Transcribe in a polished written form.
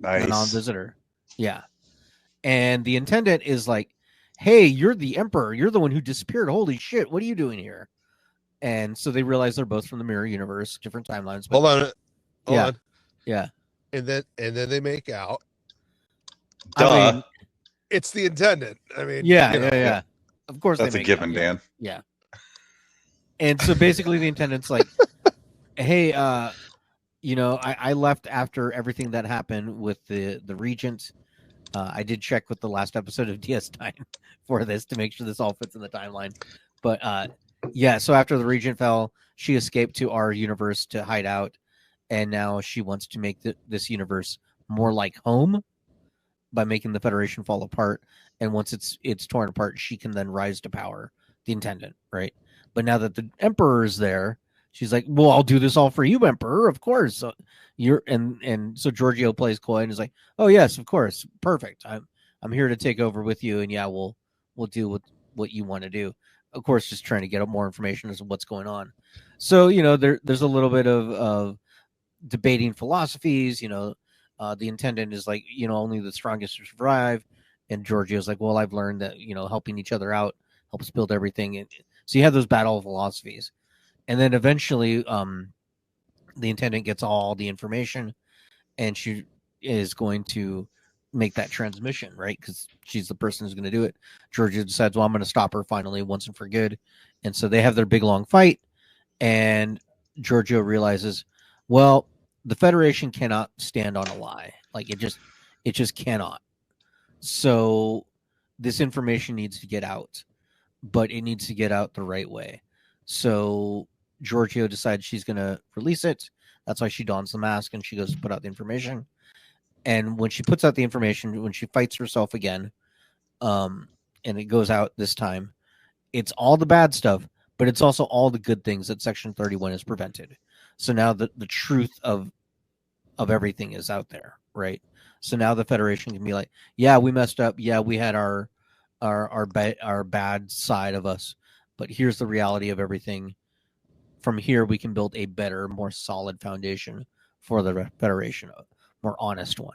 the Nice. non-visitor. Yeah. And the intendant is like, hey, you're the emperor. You're the one who disappeared. Holy shit. What are you doing here? And so they realize they're both from the mirror universe, different timelines. But Hold yeah, on. yeah. And then they make out. Duh. I mean, It's the intendant. I mean, yeah, you know. yeah. Of course That's they a make given, out. Yeah. Dan. Yeah. And so basically the intendant's like, hey, I left after everything that happened with the regent. I did check with the last episode of DS9 for this to make sure this all fits in the timeline. But yeah, so after the regent fell, she escaped to our universe to hide out, and now she wants to make this universe more like home by making the Federation fall apart. And once it's torn apart, she can then rise to power, the intendant, right? But now that the Emperor is there, she's like, "Well, I'll do this all for you, Emperor, of course." So you're and so Giorgio plays coy and is like, "Oh yes, of course, perfect. I'm here to take over with you, and yeah, we'll do what you want to do." Of course, just trying to get more information as to what's going on. So there's a little bit of debating philosophies. The intendant is like, only the strongest survive, and Giorgio's like, well, I've learned that helping each other out helps build everything. And so you have those battle philosophies, and then eventually, the intendant gets all the information, and she is going to make that transmission, right? Because she's the person who's going to do it. Giorgio decides, well, I'm going to stop her finally once and for good, and so they have their big long fight, and Giorgio realizes, well, the Federation cannot stand on a lie. Like it just cannot. So this information needs to get out, but it needs to get out the right way. So Giorgio decides she's going to release it. That's why she dons the mask and she goes to put out the information. And when she puts out the information, when she fights herself again, and it goes out this time, it's all the bad stuff, but it's also all the good things that Section 31 has prevented. So now the truth of everything is out there, right? So now the Federation can be like, yeah, we messed up. Yeah, we had our bad side of us, but here's the reality of everything. From here, we can build a better, more solid foundation for the Federation, a more honest one.